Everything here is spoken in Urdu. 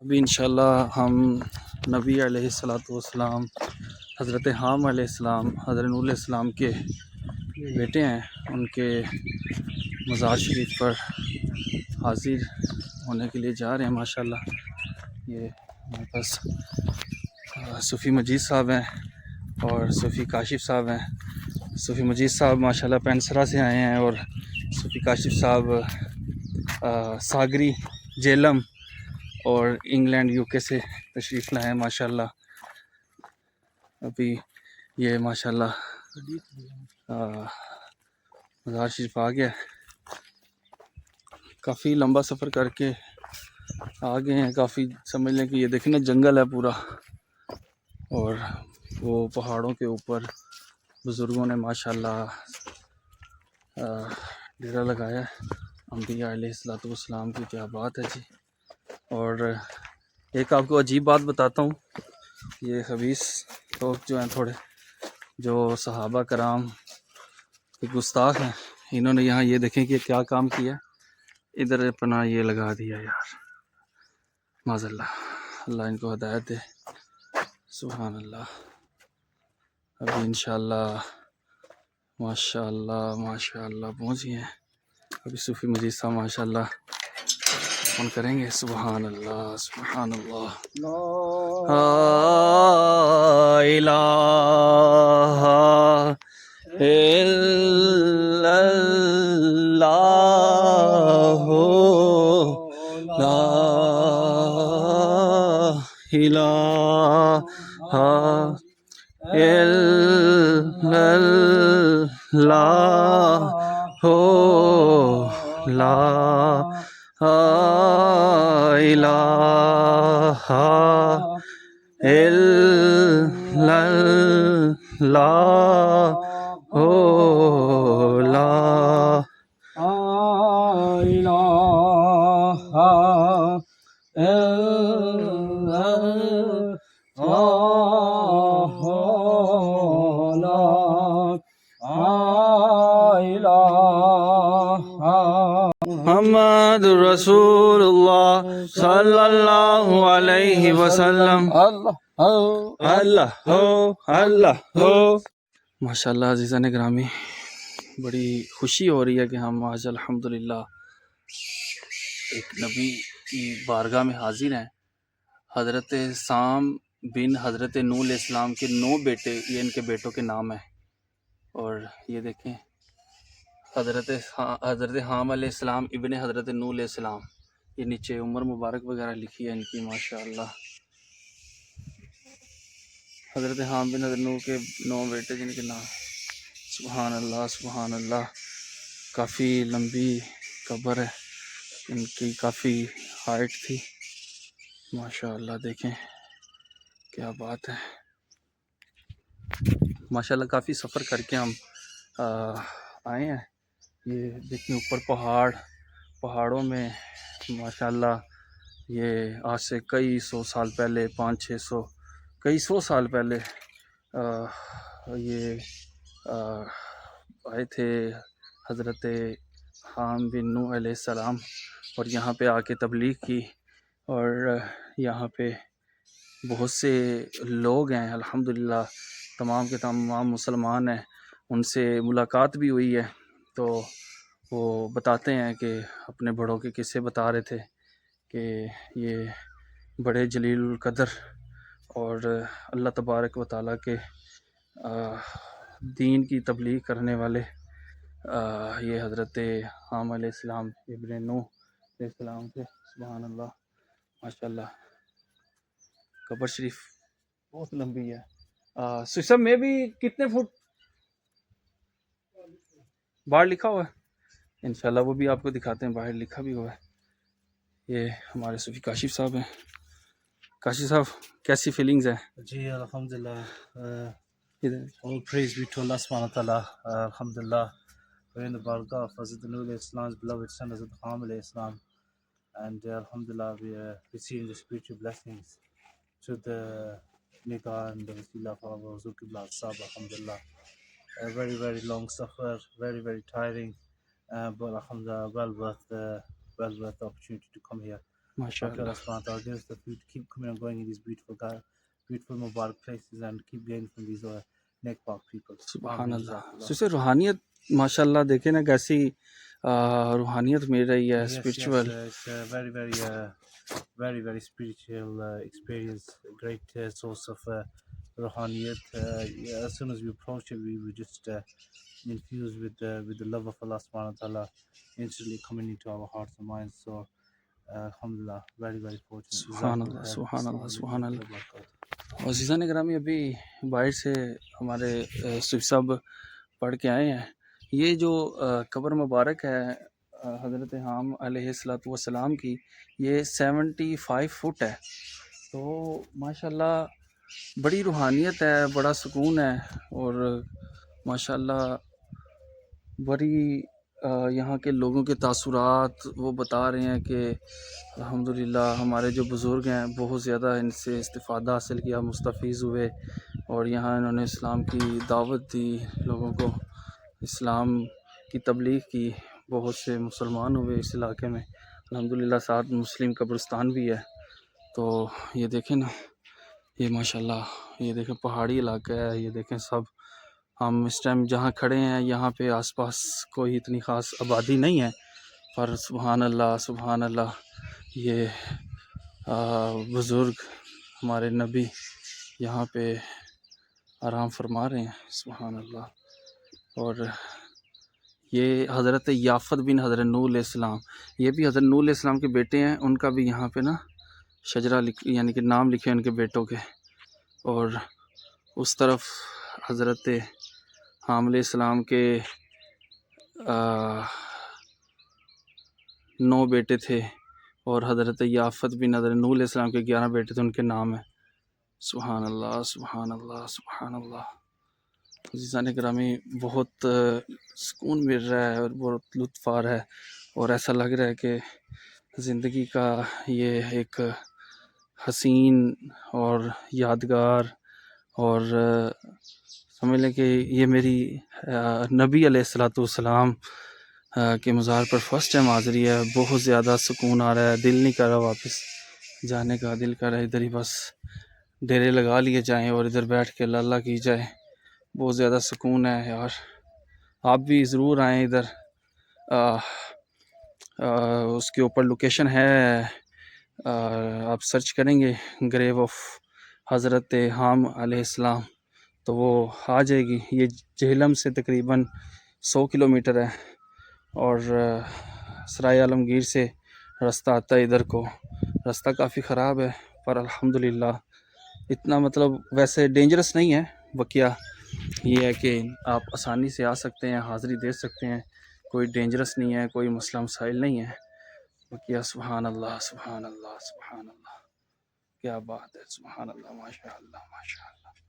ابھی انشاءاللہ ہم نبی علیہ الصلوۃ والسلام حضرت حام علیہ السلام حضرت نور علیہ السلام کے بیٹے ہیں، ان کے مزار شریف پر حاضر ہونے کے لیے جا رہے ہیں ماشاءاللہ۔ یہ ہمارے پاس صوفی مجید صاحب ہیں اور صوفی کاشف صاحب ہیں۔ صوفی مجید صاحب ماشاءاللہ پینسرا سے آئے ہیں اور صوفی کاشف صاحب ساگری جیلم اور انگلینڈ یو کے سے تشریف لائے ہیں ماشاءاللہ۔ ابھی یہ ماشاءاللہ مزار شریف آ گیا، کافی لمبا سفر کر کے آ گئے ہیں۔ کافی سمجھ لیں کہ یہ دیکھیں نا جنگل ہے پورا، اور وہ پہاڑوں کے اوپر بزرگوں نے ماشاءاللہ ڈیرا لگایا ہے۔ انبیاء علیہ الصلوۃ والسلام کی کیا بات ہے جی۔ اور ایک آپ کو عجیب بات بتاتا ہوں، یہ خبیث لوگ جو ہیں تھوڑے، جو صحابہ کرام کے گستاخ ہیں، انہوں نے یہاں یہ دیکھیں کہ کیا کام کیا، ادھر اپنا یہ لگا دیا یار، معاذ اللہ، اللہ ان کو ہدایت دے، سبحان اللہ۔ ابھی انشاءاللہ ماشاءاللہ پہنچ گئے ہیں۔ ابھی صوفی مجید صاحب ماشاءاللہ فون کریں گے۔ سبحان اللہ سبحان اللہ، لا الہ الا اللہ، لا الہ الا اللہ، لا الہ الا اللہ، لا الہ الا اللہ، لا الہ محمد رسول اللہ صلی اللہ علیہ وسلم، اللہ ہو۔ ماشاءاللہ عزیزان گرامی، بڑی خوشی ہو رہی ہے کہ ہم آج الحمدللہ ایک نبی کی بارگاہ میں حاضر ہیں۔ حضرت سام بن حضرت نوح علیہ السلام کے 9 بیٹے، یہ ان کے بیٹوں کے نام ہیں۔ اور یہ دیکھیں حضرت حام علیہ السلام ابن حضرت نوح علیہ السلام، یہ نیچے عمر مبارک وغیرہ لکھی ہے ان کی ماشاءاللہ۔ حضرت حام بن حضرت نوح کے 9 بیٹے جن کے نام، سبحان اللہ سبحان اللہ۔ کافی لمبی قبر ہے ان کی، کافی ہائٹ تھی ماشاءاللہ۔ دیکھیں کیا بات ہے ماشاءاللہ۔ کافی سفر کر کے ہم آئے ہیں۔ یہ دیکھیں اوپر پہاڑوں میں ماشاءاللہ، یہ آج سے کئی سو سال پہلے، 500-600 کئی سو سال پہلے یہ آئے تھے حضرت حام بن نوح علیہ السلام، اور یہاں پہ آ کے تبلیغ کی، اور یہاں پہ بہت سے لوگ ہیں الحمدللہ، تمام کے تمام مسلمان ہیں۔ ان سے ملاقات بھی ہوئی ہے، تو وہ بتاتے ہیں کہ اپنے بڑوں کے قصے بتا رہے تھے کہ یہ بڑے جلیل القدر اور اللہ تبارک و تعالیٰ کے دین کی تبلیغ کرنے والے یہ حضرت حام علیہ السلام ابن نوح علیہ السلام تھے، سبحان اللہ ماشاءاللہ۔ قبر شریف بہت لمبی ہے۔ سسٹم میں بھی کتنے فٹ باہر لکھا ہوا ہے، انشاءاللہ وہ بھی آپ کو دکھاتے ہیں، باہر لکھا بھی ہوا ہے۔ یہ ہمارے صوفی کاشف صاحب ہیں۔ کاشف صاحب کیسی فیلنگز ہیں؟ جی الحمدللہ، all praise be to Allah subhanahu wa ta'ala. Alhamdulillah, we're in the bargah of Hazrat Nuh alayhi salam's beloved son Hazrat Hām alayhi salam, and alhamdulillah we are receiving the spiritual blessings through the nikah and the wasilah of our Huzur Qibla Sahab. Alhamdulillah, a very very long safar, very very tiring, but alhamdulillah well worth the opportunity to come here. ماشاء Okay, Allah Allah subhanahu wa ta'ala gives the food, keep coming and going in these beautiful Mubarak places and keep gaining from these neck park people. سبحان Ameen. اللہ. Jazakallah. تو اسے روحانیت ماشاء اللہ دیکھیں نا کیسی روحانیت مل رہی ہے Yes, spiritual. it's a very spiritual experience, a great source of ruhaniyat. Yeah, as soon as we approach it, we just infused with the love of Allah subhanahu wa ta'ala instantly coming into our hearts and minds. So alhamdulillah, very fortunate. سبحان اللہ Jazakumullah. سبحان اللہ Assalamu سبحان alaikum wa اللہ. barakatuh. عزیزان گرامی ابھی باہر سے ہمارے صفی صاحب پڑھ کے آئے ہیں. یہ جو قبر مبارک ہے حضرت حام علیہ الصلوۃ والسلام کی، یہ 75 فٹ ہے. تو ماشاءاللہ بڑی روحانیت ہے، بڑا سکون ہے، اور ماشاءاللہ بڑی یہاں کے لوگوں کے تاثرات وہ بتا رہے ہیں کہ الحمدللہ ہمارے جو بزرگ ہیں بہت زیادہ ان سے استفادہ حاصل کیا، مستفیض ہوئے، اور یہاں انہوں نے اسلام کی دعوت دی، لوگوں کو اسلام کی تبلیغ کی، بہت سے مسلمان ہوئے اس علاقے میں الحمدللہ. ساتھ مسلم قبرستان بھی ہے. تو یہ دیکھیں نا، یہ ماشاءاللہ یہ دیکھیں پہاڑی علاقہ ہے. یہ دیکھیں سب ہم اس ٹائم جہاں کھڑے ہیں یہاں پہ آس پاس کوئی اتنی خاص آبادی نہیں ہے، پر سبحان اللہ سبحان اللہ، یہ بزرگ ہمارے نبی یہاں پہ آرام فرما رہے ہیں. سبحان اللہ. اور یہ حضرت یافت بن حضرت نوح علیہ السلام، یہ بھی حضرت نوح علیہ السلام کے بیٹے ہیں. ان کا بھی یہاں پہ نا شجرہ یعنی کہ نام لکھے ان کے بیٹوں کے. اور اس طرف حضرت حام علیہ السلام کے 9 بیٹے تھے، اور حضرت یافت بن حضرت نوح علیہ السلام کے 11 بیٹے تھے، ان کے نام ہیں. سبحان اللہ سبحان اللہ سبحان اللہ. عزیزان گرامی بہت سکون مل رہا ہے اور بہت لطف آ رہا ہے، اور ایسا لگ رہا ہے کہ زندگی کا یہ ایک حسین اور یادگار، اور سمجھ لیں کہ یہ میری نبی علیہ الصلوۃ والسلام کے مزار پر فرسٹ ٹائم حاضری ہے. بہت زیادہ سکون آ رہا ہے، دل نہیں کر رہا واپس جانے کا، دل کر رہا ہے ادھر ہی بس ڈیرے لگا لیے جائیں اور ادھر بیٹھ کے اللہ اللہ کی جائے. بہت زیادہ سکون ہے یار. آپ بھی ضرور آئیں ادھر. اس کے اوپر لوکیشن ہے، آپ سرچ کریں گے گریو آف حضرت حام علیہ السلام تو وہ آ جائے گی. یہ جہلم سے تقریباً 100 کلومیٹر ہے، اور سرائے عالمگیر سے راستہ آتا ہے ادھر کو. راستہ کافی خراب ہے، پر الحمدللہ اتنا مطلب ویسے ڈینجرس نہیں ہے. بقیہ یہ ہے کہ آپ آسانی سے آ سکتے ہیں، حاضری دے سکتے ہیں، کوئی ڈینجرس نہیں ہے، کوئی مسئلہ مسائل نہیں ہے. بقیہ سبحان اللہ سبحان اللہ سبحان اللہ، کیا بات ہے، سبحان اللہ، ماشاء اللہ ماشاء اللہ.